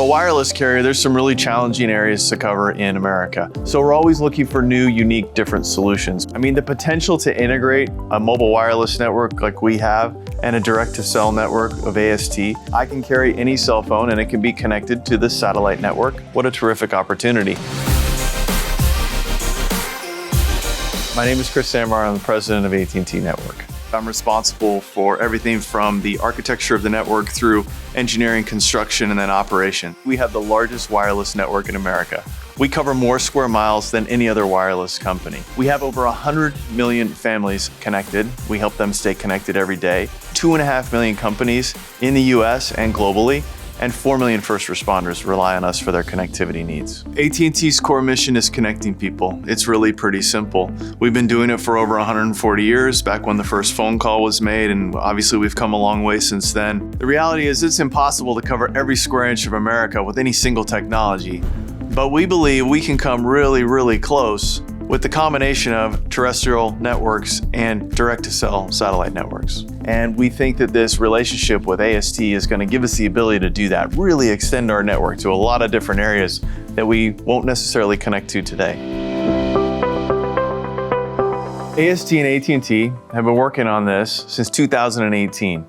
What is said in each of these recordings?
wireless carrier, there's some really challenging areas to cover in America. So we're always looking for new, unique, different solutions. I mean, the potential to integrate a mobile wireless network like we have and a direct-to-cell network of AST. I can carry any cell phone and it can be connected to the satellite network. What a terrific opportunity. My name is Chris Samar. I'm the president of AT&T Network. I'm responsible for everything from the architecture of the network through engineering, construction, and then operation. We have the largest wireless network in America. We cover more square miles than any other wireless company. We have over 100 million families connected. We help them stay connected every day. 2.5 million companies in the US and globally, and 4 million first responders rely on us for their connectivity needs. AT&T's core mission is connecting people. It's really pretty simple. We've been doing it for over 140 years, back when the first phone call was made, and obviously we've come a long way since then. The reality is it's impossible to cover every square inch of America with any single technology, but we believe we can come really, really close with the combination of terrestrial networks and direct-to-cell satellite networks. And we think that this relationship with AST is going to give us the ability to do that, really extend our network to a lot of different areas that we won't necessarily connect to today. AST and AT&T have been working on this since 2018.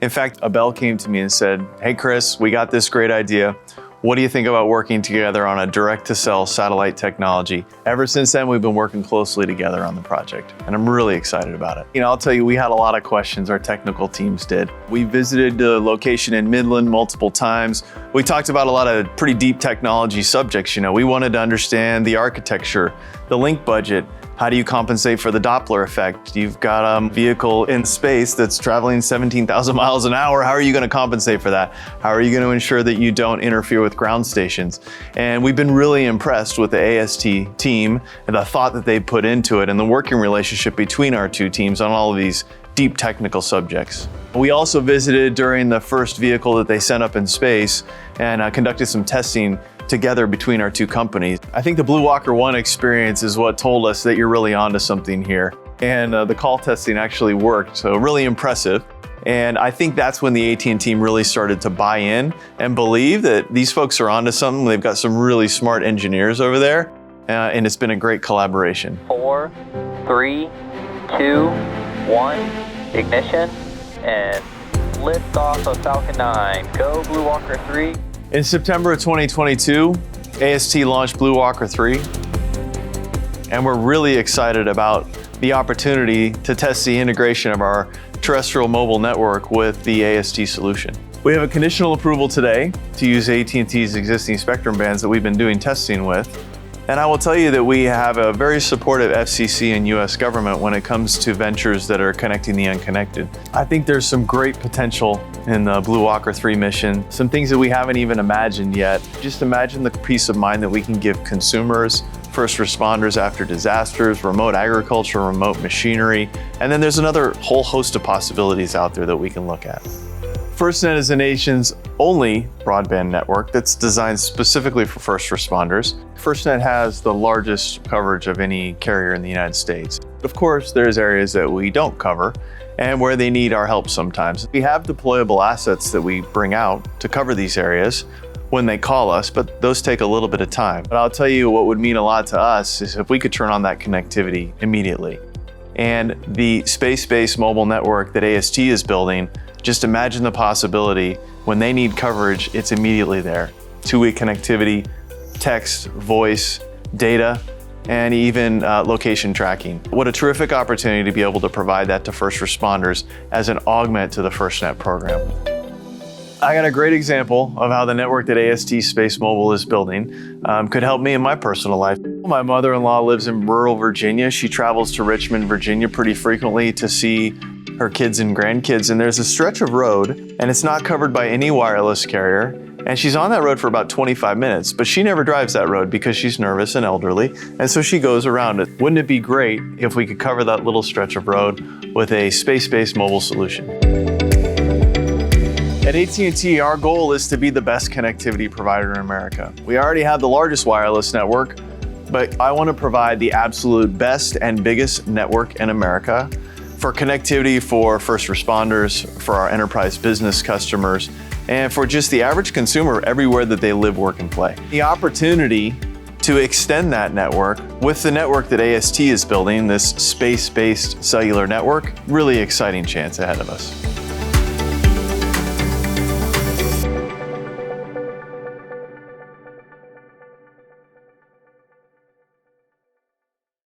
In fact, Abel came to me and said, "Hey Chris, we got this great idea. What do you think about working together on a direct-to-cell satellite technology?" Ever since then, we've been working closely together on the project, and I'm really excited about it. I'll tell you, we had a lot of questions, our technical teams did. We visited the location in Midland multiple times. We talked about a lot of pretty deep technology subjects. We wanted to understand the architecture, the link budget. How do you compensate for the Doppler effect? You've got a vehicle in space that's traveling 17,000 miles an hour. How are you going to compensate for that? How are you going to ensure that you don't interfere with ground stations? And we've been really impressed with the AST team and the thought that they put into it and the working relationship between our two teams on all of these deep technical subjects. We also visited during the first vehicle that they sent up in space and conducted some testing together between our two companies. I think the Blue Walker 1 experience is what told us that you're really onto something here. And the call testing actually worked, so really impressive. And I think that's when the AT&T team really started to buy in and believe that these folks are onto something. They've got some really smart engineers over there, and it's been a great collaboration. 4, 3, 2, 1, ignition, and lift off of Falcon 9. Go Blue Walker 3. In September of 2022, AST launched Blue Walker 3, and we're really excited about the opportunity to test the integration of our terrestrial mobile network with the AST solution. We have a conditional approval today to use AT&T's existing spectrum bands that we've been doing testing with. And I will tell you that we have a very supportive FCC and US government when it comes to ventures that are connecting the unconnected. I think there's some great potential in the Blue Walker 3 mission, some things that we haven't even imagined yet. Just imagine the peace of mind that we can give consumers, first responders after disasters, remote agriculture, remote machinery, and then there's another whole host of possibilities out there that we can look at. FirstNet is the nation's only broadband network that's designed specifically for first responders. FirstNet has the largest coverage of any carrier in the United States. Of course, there's areas that we don't cover and where they need our help sometimes. We have deployable assets that we bring out to cover these areas when they call us, but those take a little bit of time. But I'll tell you what would mean a lot to us is if we could turn on that connectivity immediately. And the space-based mobile network that AST is building, just imagine the possibility when they need coverage, it's immediately there. Two-way connectivity, text, voice, data, and even location tracking. What a terrific opportunity to be able to provide that to first responders as an augment to the FirstNet program. I got a great example of how the network that AST SpaceMobile is building could help me in my personal life. My mother-in-law lives in rural Virginia. She travels to Richmond, Virginia pretty frequently to see her kids and grandkids, and there's a stretch of road and it's not covered by any wireless carrier, and she's on that road for about 25 minutes, but she never drives that road because she's nervous and elderly, and so she goes around it. Wouldn't it be great if we could cover that little stretch of road with a space-based mobile solution? At AT&T, our goal is to be the best connectivity provider in America. We already have the largest wireless network, but I want to provide the absolute best and biggest network in America for connectivity for first responders, for our enterprise business customers, and for just the average consumer everywhere that they live, work, and play. The opportunity to extend that network with the network that AST is building, this space-based cellular network, really exciting chance ahead of us.